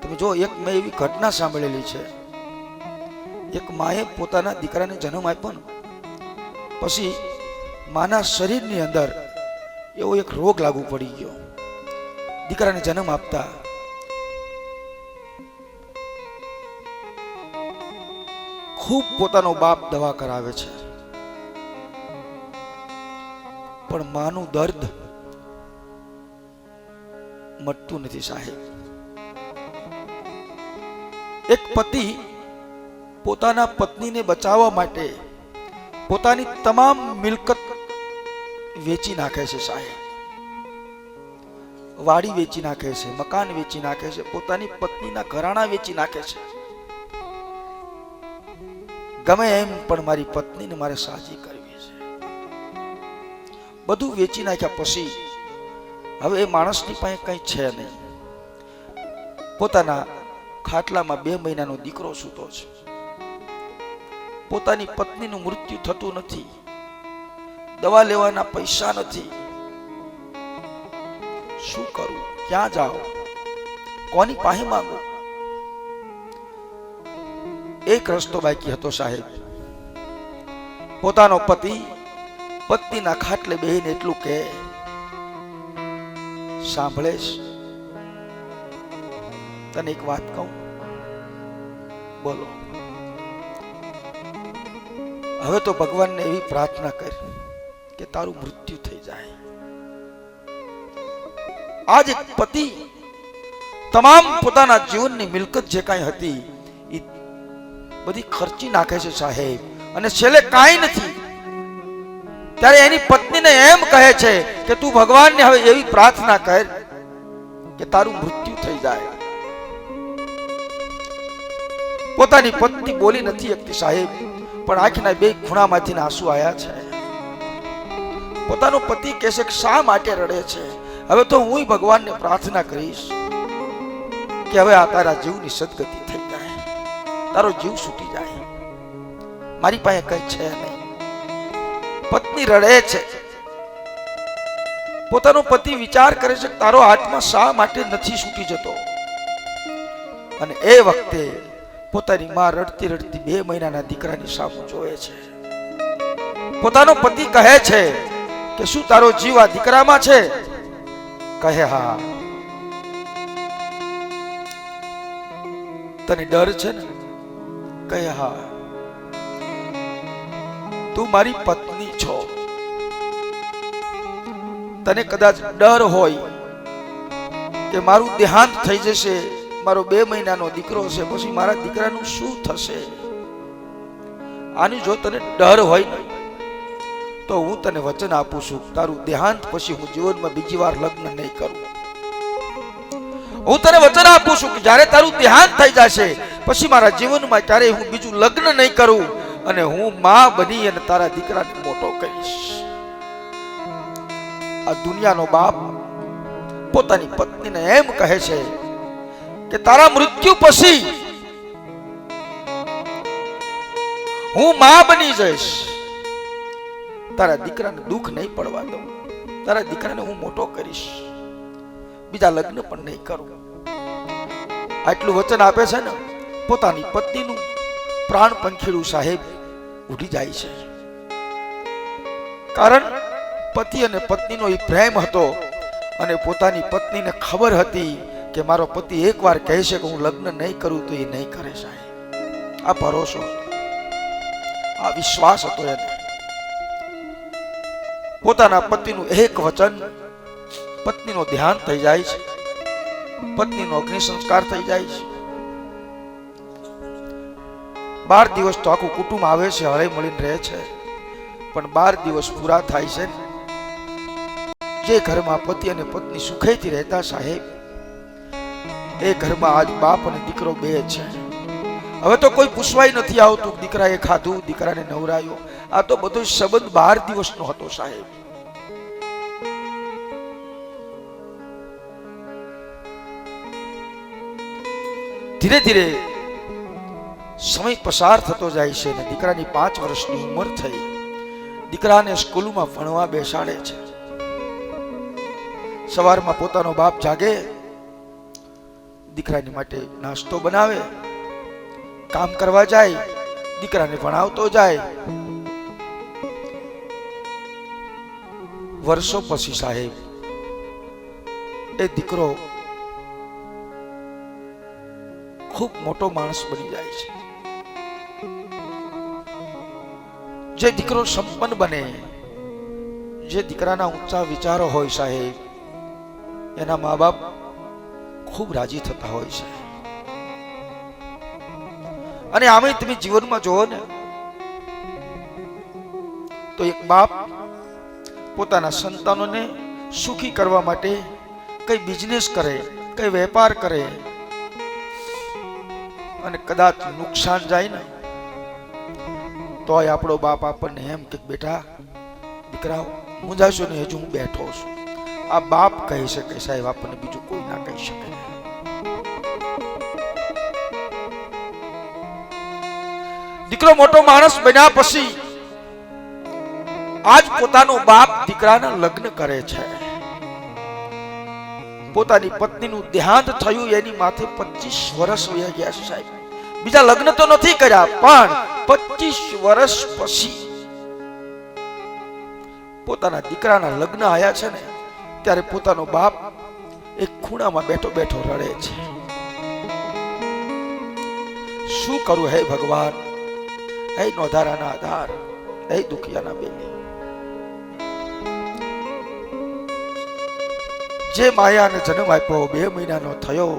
તમે જો, એક મેં એવી ઘટના સાંભળેલી છે. એક માએ પોતાના દીકરાને જન્મ આપ્યો ને પછી માના શરીરની અંદર એવો એક રોગ લાગુ પડી ગયો. દીકરાને જન્મ આપતા ખૂબ પોતાનો બાપ દવા કરાવે છે, પણ માનું દર્દ મટતું નથી સાહેબ. એક પતિ પોતાના પત્નીને બચાવવા માટે પોતાની તમામ મિલકત વેચી નાખે છે સાહેબ. વાડી વેચી નાખે છે, મકાન વેચી નાખે છે, પોતાની પત્નીના ઘરાણા વેચી નાખે છે. ગમે એમ પણ મારી પત્નીને મારે સાજી કરવી છે. બધું વેચી નાખ્યા પછી હવે એ માણસની પાસે કઈ છે નહીં. પોતાના ખાટલામાં 2 મહિનાનો દીકરો સૂતો છે. પોતાની પત્નીનું મૃત્યુ થતું નથી, દવા લેવાના પૈસા નથી. શું કરું? ક્યાં જાઓ? કોની પાસે માંગો? એક રસ્તો બાકી હતો સાહેબ. પોતાનો પતિ પત્નીના ખાટલે બેહીને એટલું કહે, સાંભળેશ, તને એક વાત કહું. બોલો. હવે તો ભગવાનને એવી પ્રાર્થના કર કે તારું મૃત્યુ થઈ જાય. આજ એક પતિ તમામ પોતાના જીવનની મિલકત જે કાંઈ હતી એ બધી ખર્ચી નાખે છે સાહેબ, અને છેલ્લે કાંઈ નથી. ત્યારે એની પત્નીને એમ કહે છે કે તું ભગવાનને હવે એવી પ્રાર્થના કર કે તારું મૃત્યુ થઈ જાય. પોતાની પત્ની બોલી નથી શકતી સાહેબ, પણ આંખના 2 ખૂણામાંથી આંસુ આવ્યા છે. પોતાનો પતિ કહે છે કે શા માટે રડે છે? હવે તો હું ભગવાનને પ્રાર્થના કરીશ કે હવે આ તારા જીવની સદગતિ થઈ જાય, તારો જીવ છૂટી જાય. મારી પાસે કઈ છે નહીં. પત્ની રડે છે. પોતાનો પતિ વિચાર કરે છે કે તારો આત્મા શા માટે નથી છૂટી જતો. અને એ વખતે પોતાની માં રડતી રડતી 2 મહિનાના દીકરાની સામું જોવે છે. પોતાનો પતિ કહે છે કે શું તારો જીવ આ દીકરામાં છે? કહે હા. તને ડર છે ને? કહે હા. તું મારી પત્ની છો, તને કદાચ ડર હોય કે મારું દેહાંત થઈ જશે, મારો 2 મહિનાનો દીકરો છે, પછી મારા દીકરાનું શું થશે? આની જો તને ડર હોય ને તો હું તને વચન આપું છું, તારું દેહાંત પછી હું જીવનમાં બીજી વાર લગ્ન નહીં કરું. હું તને વચન આપું છું કે જ્યારે તારું દેહાંત થઈ જશે પછી મારા જીવનમાં ક્યારેય હું બીજું લગ્ન નહીં કરું, અને હું માં બની અને તારા દીકરાને મોટો કરીશ. આ દુનિયાનો બાપ પોતાની પત્નીને એમ કહે છે કે તારા મૃત્યુ પછી હું માં બની જઈશ, તારા દીકરાને દુઃખ નહીં પડવા દઉં, તારા દીકરાને હું મોટો કરીશ, બીજા લગ્ન પણ નહીં કરું. આટલું વચન આપે છે ને, પોતાની પત્નીનું પ્રાણ પંખીડું સાહેબ ઉડી જાય છે. કારણ પતિ અને પત્નીનો એ પ્રેમ હતો, અને પોતાની પત્નીને ખબર હતી કે મારો પતિ એકવાર કહે છે કે હું લગ્ન નહીં કરું તો એ નહીં કરે સાહેબ. આ ભરોસો, આ વિશ્વાસ હતો એને. પોતાના પતિનું એક વચન, પત્નીનો ધ્યાન થઈ જાય છે, પત્નીનો અગ્નિ સંસ્કાર થઈ જાય છે. 12 દિવસ તો આખું કુટુંબ આવે છે, હળી મળીને રહે છે, પણ 12 દિવસ પૂરા થાય છે. જે ઘરમાં પતિ અને પત્ની સુખેથી રહેતા સાહેબ, એ ઘરમાં આજ બાપ અને દીકરો 2 છે. હવે તો કોઈ પૂછવાય નથી આવતું દીકરાએ ખાધું, દીકરાને નવરાયો. આ તો બધો સંબંધ 12 દિવસનો હતો સાહેબ. ધીરે ધીરે સમય પસાર થતો જાય છે અને દીકરાની 5 વર્ષની ઉંમર થઈ. દીકરાને સ્કૂલમાં ભણવા બેસાડે છે. સવારમાં પોતાનો બાપ જાગે, દીકરાની માટે નાસ્તો બનાવે, કામ કરવા જાય, દીકરાને ભણાવતો જાય. વર્ષો પછી સાહેબ એ દીકરો ખૂબ મોટો માણસ બની જાય છે. જે દીકરો સંપન્ન બને, જે દીકરાના ઊંચા વિચારો હોય સાહેબ, એના મા બાપ ખૂબ રાજી થતા હોય છે. અને આમે તમે જીવનમાં જોવો ને તો એક બાપ પોતાના સંતાનોને સુખી કરવા માટે કઈ બિઝનેસ કરે, કઈ વેપાર કરે, અને કદાચ નુકસાન જાય ને તોય આપણો બાપ આપણને એમ કે બેટા દીકરા મૂંઝાશો ને, હજુ હું બેઠો છું. આ બાપ કહી શકે સાહેબ, આપણને બીજું કોઈ ના કહી શકે. દીકરો મોટો માણસ બન્યા પછી આજ પોતાનો બાપ દીકરાના લગ્ન કરે છે. પોતાની પત્નીનું દેહાંત થયું એની માથે 25 વર્ષ વયા ગયા છે સાહેબ. બીજા લગ્ન તો નથી કર્યા, પણ 25 વર્ષ પછી પોતાના દીકરાના લગ્ન આયા છે ને ત્યારે પોતાનો બાપ એક ખૂણામાં બેઠો બેઠો રડે છે. શું કરું હે ભગવાન, હે નોધારાના આધાર, હે દુખિયાના બેલી. જે માયાને જન્મ આપ્યો, 2 મહિનાનો થયો,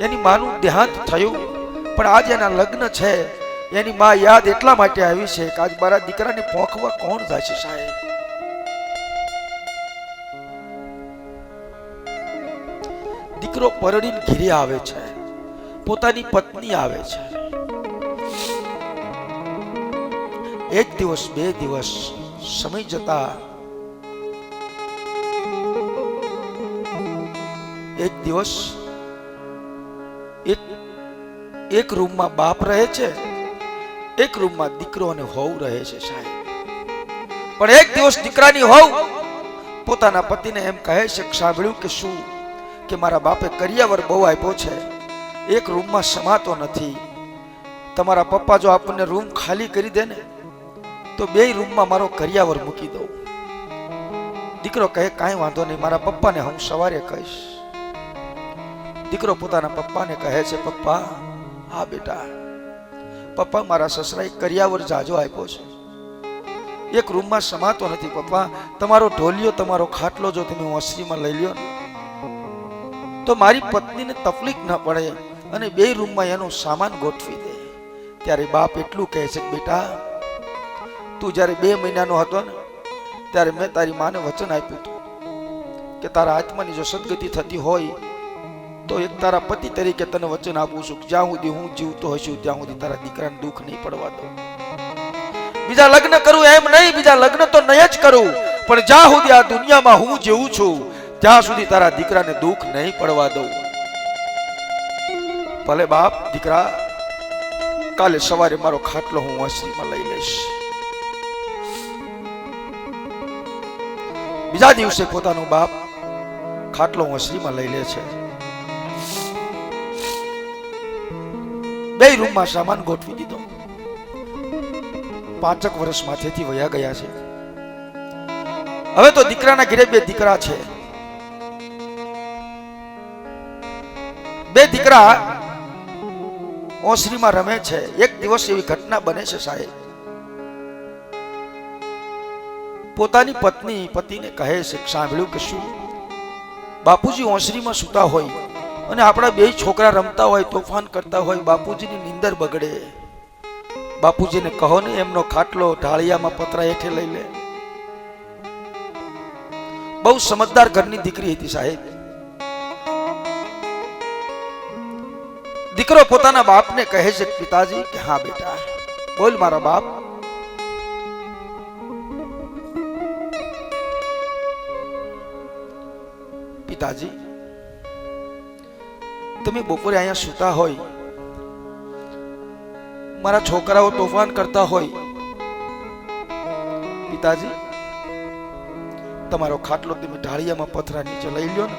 એની માનું દેહાંત થયું, પણ આજે એના લગ્ન છે. એની માં યાદ એટલા માટે આવી છે કે આજ મારા દીકરાને પોખવા કોણ જાય છે સાહેબ. દીકરો પરણીને ઘરે આવે છે, પોતાની પત્ની આવે છે. એક દિવસ, 2 દિવસ સમય જતા એક દિવસ એક રૂમમાં બાપ રહે છે, એક રૂમમાં દીકરો અને વહુ રહે છે સાહેબ. પણ એક દિવસ દીકરાની વહુ પોતાના પતિને એમ કહે છે કે સાંભળ્યું કે શું કે મારા બાપે કરિયાવર બહુ આપ્યો છે, એક રૂમમાં સમાતો નથી. તમારા પપ્પા જો આપણને રૂમ ખાલી કરી દે ને તો 2 રૂમમાં મારો કરિયાવર મૂકી દઉં. દીકરો કહે કાંઈ વાંધો નહીં, મારા પપ્પાને હું સવારે કહીશ. દીકરો પોતાના પપ્પાને કહે છે પપ્પા, હા બેટા, પપ્પા મારા સસરાએ કરિયાવર જાજો આપ્યો છે, એક રૂમમાં સમાતો નથી. પપ્પા તમારો ઢોલિયો, તમારો ખાટલો જો તમે ઓસરીમાં લઈ લ્યો તો મારી પત્નીને તકલીફ ન પડે અને 2 રૂમમાં એનો સામાન ગોઠવી દે. ત્યારે બાપ એટલું કહે છે બેટા, તું જ્યારે 2 મહિનાનો હતો ને ત્યારે મેં તારી માને વચન આપ્યું હતું કે તારા આત્માની જો સદગતિ થતી હોય તો એક તારા પતિ તરીકે તને વચન આપું છું, જ્યાં સુધી હું જીવતો હશું ત્યાં સુધી તારા દીકરાને દુઃખ નહીં પડવા દઉં. બીજા લગ્ન કરું એમ નહીં, બીજા લગ્ન તો નહીં જ કરું, પણ જ્યાં સુધી આ દુનિયામાં હું જીવું છું ત્યાં સુધી તારા દીકરાને દુઃખ નહીં પડવા દઉં. ભલે બાપ, દીકરા કાલે સવારે મારો ખાટલો હું ઓસરીમાં લઈ લઈશ. બીજા દિવસે પોતાનો બાપ ખાટલો ઓસરીમાં લઈ લે છે. 2 રૂમમાં સામાન ગોઠવી દીધો. 5 વર્ષ માથેથી વયા ગયા છે. હવે તો દીકરાના ઘરે 2 દીકરા છે. 2 દીકરા ઓસરીમાં રમે છે. એક દિવસ એવી ઘટના બને છે સાહેબ, પોતાની પત્ની પતિને કહે છે સાંભળ્યું કે શું બાપુજી ઓસરીમાં સૂતા હોય અને આપણા 2 છોકરા રમતા હોય, તોફાન કરતા હોય, બાપુજીની નીંદર બગડે. બાપુજીને કહો ને એમનો ખાટલો ઢાળિયામાં પતરા હેઠે લઈ લે. બહુ સમજદાર ઘરની દીકરી હતી સાહેબ. દીકરો પોતાના બાપને કહે છે પિતાજી કે હા બેટા બોલ મારા બાપ. પિતાજી તમે બપોરે અહીંયા સૂતા હોય, મારા છોકરાઓ તોફાન કરતા હોય, પિતાજી તમારો ખાટલો તમે ઢાળિયામાં પથરા નીચે લઈ લ્યો ને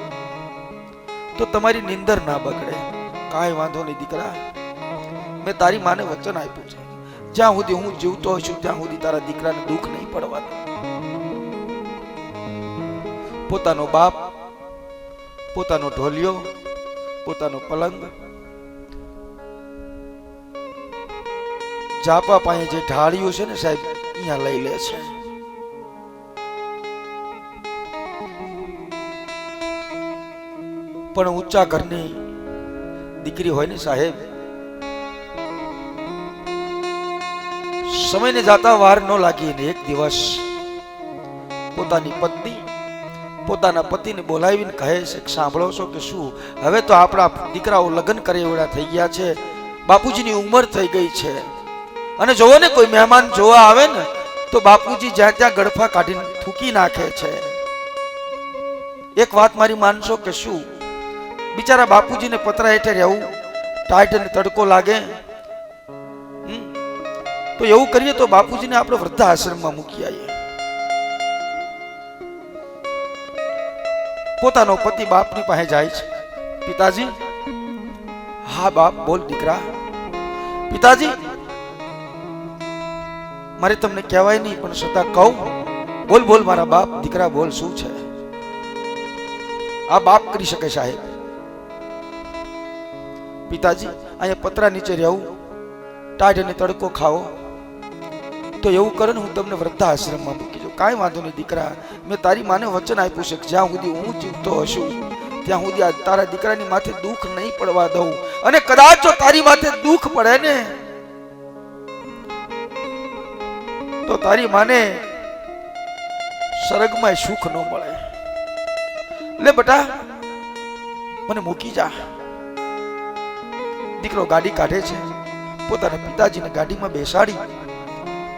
તો તમારી નિંદર ના બગડે. કાંઈ વાંધો નહીં દીકરા, મેં તારી માને વચન આપ્યું છે, જ્યાં સુધી હું જીવતો હોઈશું ત્યાં સુધી તારા દીકરાને દુઃખ નહીં પડવા દઉં. પોતાનો બાપ, પોતાનો ઢોલિયો, પોતાનો પલંગ, જાપા પાસે જે ઢાળ્યું છે ને સાહેબ, અહીંયા લઈ લે છે. પણ ઊંચા ઘરની દીકરી હોય ને સાહેબ, સમયને જાતા વાર ન લાગી ને એક દિવસ પોતાની પત્ની પોતાના પતિને બોલાવીને કહે છે કે સાંભળો છો કે શું, હવે તો આપણા દીકરાઓ લગ્ન કરે એવડા થઈ ગયા છે, બાપુજીની ઉંમર થઈ ગઈ છે, અને જોવો ને કોઈ મહેમાન જોવા આવે ને તો બાપુજી જ્યાં ત્યાં ગળફા કાઢીને થૂકી નાખે છે. એક વાત મારી માનશો કે શું, બિચારા બાપુજીને પતરા હેઠે રહેવું, ટાઈટ અને તડકો લાગે, તો એવું કરીએ તો બાપુજીને આપણે વૃદ્ધાશ્રમમાં મૂકી આવીએ. પોતાનો પતિ બાપની પાસે જાય છે. પિતાજી. હા બાપ, બોલ દીકરા. પિતાજી, મારે તમને કહેવાય નહીં પણ છતાં કહું. બોલ બોલ મારા બાપ. દીકરા બોલ, શું છે? આ બાપ કરી શકે સાહેબ. પિતાજી, અહીંયા પતરા નીચે રહેવું, ટાઢ અને તડકો ખાવો, તો એવું કરે ને હું તમને વૃદ્ધાશ્રમમાં મૂકી જાઉં. કાંઈ વાંધો નહીં દીકરા, મેં તારી માને વચન આપ્યું છે કે જ્યાં સુધી હું જીવતો હશું ત્યાં સુધી આ તારા દીકરાની માથે દુઃખ નહીં પડવા દઉં, અને કદાચ જો તારી માથે દુઃખ પડે ને તો તારી માને સ્વર્ગમાં સુખ ન મળે. લે બેટા, મને મૂકી જા. દીકરો ગાડી કાઢે છે, પોતાના પિતાજીને ગાડીમાં બેસાડી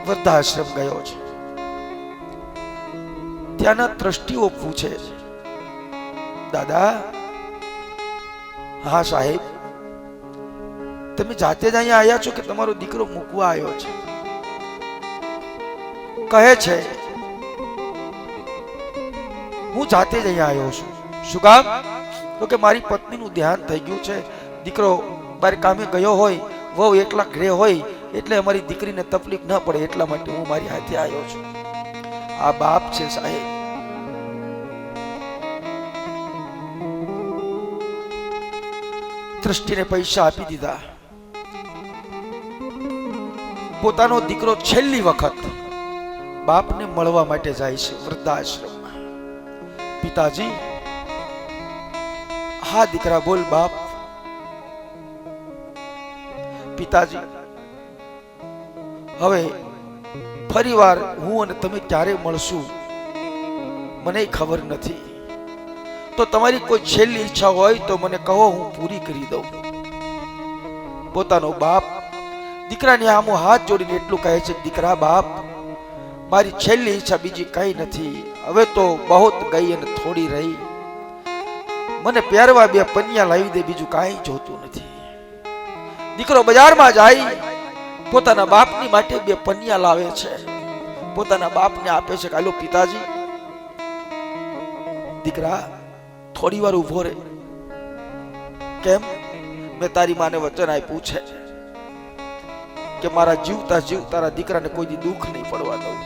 વૃદ્ધાશ્રમ ગયો છે. ત્યાંના ટ્રસ્ટીઓ પૂછે, દાદા. હા સાહેબ. તમે જાતે જ અહીંયા આવ્યા છો કે તમારો દીકરો મૂકવા આવ્યો છે? કહે છે હું જાતે જ અહીંયા આવ્યો છું. શું કામ? તો કે મારી પત્નીનું ધ્યાન થઈ ગયું છે, દીકરો બહાર કામે ગયો હોય, વહુ એકલા ઘરે હોય, એટલે અમારી દીકરીને તકલીફ ન પડે એટલા માટે હું મારી હાથે આવ્યો છું. આ બાપ છે સાહેબ. ટ્રસ્ટીને પૈસા આપી દીધા. પોતાનો દીકરો છેલ્લી વખત બાપને મળવા માટે જાય છે વૃદ્ધાશ્રમમાં. પિતાજી. હા દીકરા, બોલ બાપ. પિતાજી, હવે ફરીવાર હું અને તમે ક્યારે મળશું મને ખબર નથી, તો તમારી કોઈ છેલ્લી ઈચ્છા હોય તો મને કહો, હું પૂરી કરી દઉં. પોતાનો બાપ દીકરાને આમો હાથ જોડીને એટલું કહે છે, દીકરા બાપ, મારી છેલ્લી ઈચ્છા બીજી કઈ નથી, હવે તો બહુ ગઈ અને થોડી રહી, મને પહેરવા બે પનિયા લાવી દે, બીજું કાંઈ જોતું નથી. દીકરો બજારમાં જાય, પોતાના બાપની માટે બે પનિયા લાવે છે, પોતાના બાપને આપે છે. કાલો પિતાજી. દીકરા થોડી વાર ઉભો રહે. કેમ? મેં તારી માને વચન આપ્યું છે કે મારા જીવતા જીવ તારા દીકરાને કોઈ દી દુઃખ નહીં પડવા દઉં.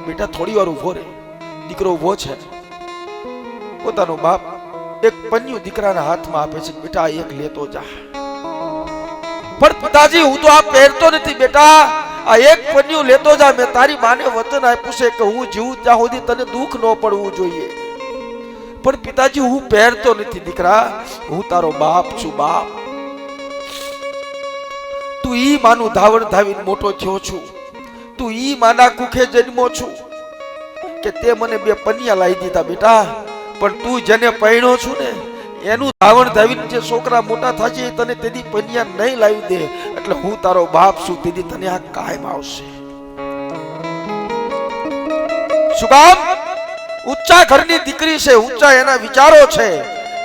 બેટા થોડી વાર ઉભો રહે. દીકરો ઉભો છે. પોતાનો બાપ એક પન્યું દીકરાના હાથમાં આપે છે, બેટા એક લેતો જા. પણ પિતાજી, હું તો આ પહેરતો નથી બેટા, આ એક પન્યું લેતો જા. મેં તારી માને વચન આપ્યું છે કે હું જીવું ત્યાં સુધી તને દુઃખ ન પડવું જોઈએ. પણ પિતાજી, હું પહેરતો નથી દીકરા, હું તારો બાપ છું. બાપ, તું ઈ માનું ધાવણ ધાવીને મોટો થયો છું, તું ઈ માના કુખે જન્મો છું કે તે મને બે પનિયા લાવી દીધા બેટા. પણ તું જેને પરણ્યો છું ને એનું ધાવણ ધાવીને જે છોકરા મોટા થશે તને તેદી પનિયા નહીં લાવી દે, એટલે હું તારો બાપ છું, તેદી તને આ કાયમ આવશે. શું કામ? ઊંચા ઘરની દીકરી છે, ઊંચા એના વિચારો છે.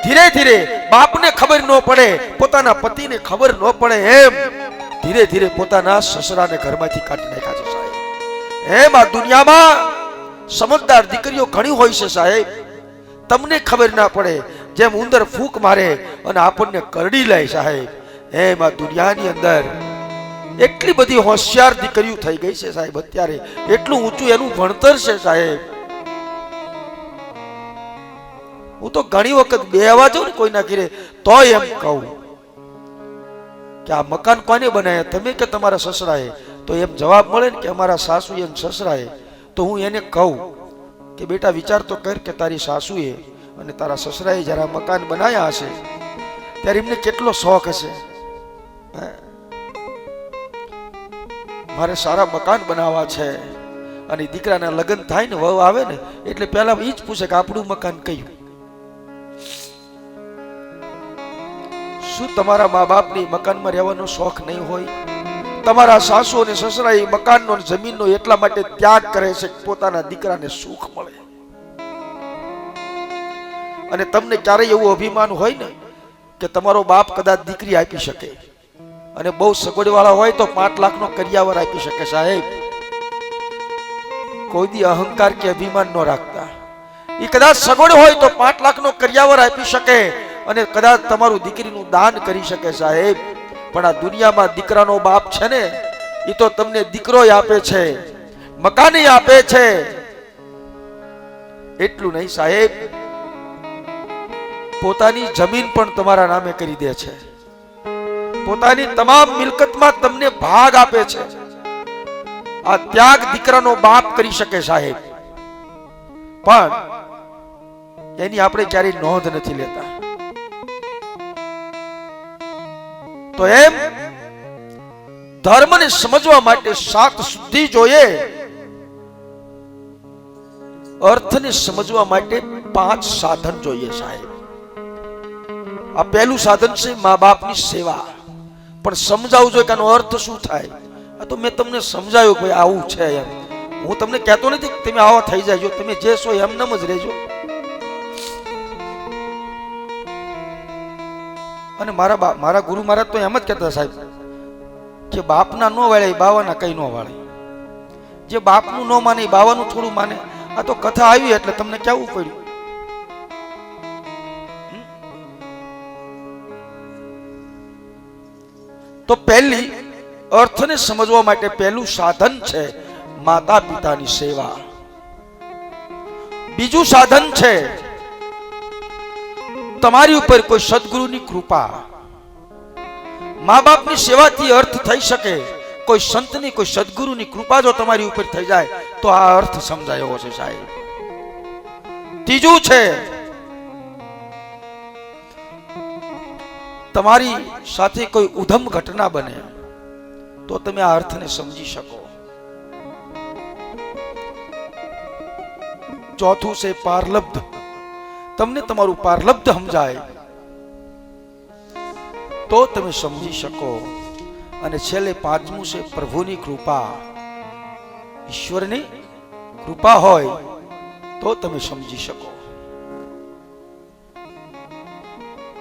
ધીરે ધીરે બાપને ખબર ન પડે, પોતાના પતિને ખબર ન પડે, એમ ધીરે ધીરે પોતાના સસરાને ઘરમાંથી કાઢી નાખ્યા છે સાહેબ. એમ આ દુનિયામાં સમજદાર દીકરીઓ ઘણી હોય છે સાહેબ. તમને ખબર ના પડે, જેમ ઉંદર ફૂંક મારે અને આપણને કરડી લે સાહેબ, એમ આ દુનિયાની અંદર એટલી બધી હોશિયાર દીકરીઓ થઈ ગઈ છે સાહેબ. અત્યારે એટલું ઊંચું એનું ભણતર છે સાહેબ. હું તો ઘણી વખત બેહવા જાઉં ને કોઈના ઘરે તો એમ કહું કે આ મકાન કોને બનાવ્યા, તમે કે તમારા સસરાએ? તો એમ જવાબ મળે ને કે અમારા સાસુએ અને સસરાએ. તો હું એને કહું કે બેટા વિચાર તો કર કે તારી સાસુએ અને તારા સસરાએ જરા મકાન બનાવ્યા હશે ત્યારે એમને કેટલો શોખ હશે. મારે સારા મકાન બનાવવા છે અને દીકરાના લગ્ન થાય ને વહુ આવે ને એટલે પહેલા એ જ પૂછે કે આપણું મકાન કયું. શું તમારા મા બાપની મકાનમાં રહેવાનો શોખ નહીં હોય? તમારા સાસુ અને સસરા એ મકાનનો જમીનનો એટલા માટે ત્યાગ કરે છે કે પોતાના દીકરાને સુખ મળે. અને તમને ક્યારેય એવું અભિમાન હોય ને કે તમારો બાપ કદાચ દીકરી આપી શકે અને બહુ સગવડ વાળા હોય તો 5 લાખનો કરિયાવર આપી શકે સાહેબ. કોઈ દી અહંકાર કે અભિમાન ન રાખતા. એ કદાચ સગવડ હોય તો 5 લાખનો કરિયાવર આપી શકે અને કદાચ તમારું દીકરીનું દાન કરી શકે સાહેબ. પણ આ દુનિયામાં દીકરાનો બાપ છે ને એ તો તમને દીકરો આપે છે, મકાન આપે છે. એટલું નહીં સાહેબ, પોતાની જમીન પણ તમારા નામે કરી દે છે, પોતાની તમામ મિલકતમાં તમને ભાગ આપે છે. આ ત્યાગ દીકરાનો બાપ કરી શકે સાહેબ, પણ એની આપણે ક્યારેય નોંધ નથી લેતા. તો એમ ધર્મને સમજવા માટે 7 શુદ્ધિ જોઈએ, અર્થને સમજવા માટે 5 સાધન જોઈએ સાહેબ. આ પહેલું સાધન છે મા બાપની સેવા. પણ સમજાવવું જોઈએ કે આનો અર્થ શું થાય. આ તો મેં તમને સમજાવ્યું ભાઈ આવું છે એમ. હું તમને કહેતો નથી કે તમે આવા થઈ જાય, તમે જે છો એમનેમ જ રહેજો. અને મારા ગુરુ મહારાજ તો એમ જ કહેતા સાહેબ કે બાપના નો વાળે બાવાના કઈ નો વાળે. જે બાપનું ન માને બાવાનું થોડું માને. આ તો કથા આવી એટલે તમને કહેવું પડ્યું. તો પહેલી અર્થને સમજવા માટે પહેલું સાધન છે માતા પિતાની સેવા. બીજું સાધન છે તમારી ઉપર કોઈ સદગુરુની કૃપા. મા બાપની સેવાથી અર્થ થઈ શકે, કોઈ સંતની કોઈ સદગુરુની કૃપા જો તમારી ઉપર થઈ જાય તો આ અર્થ સમજાયો છે સાહેબ. ત્રીજું છે તમારી સાથે કોઈ ઉધમ ઘટના બને તો તમે આ અર્થને સમજી શકો. ચોથું છે પારલબ્ધ. તમને તમારું પારલબ્ધ સમજાય તો તમે સમજી શકો. અને છેલ્લે 5મું છે પ્રભુની કૃપા. ઈશ્વરની કૃપા હોય તો તમે સમજી શકો.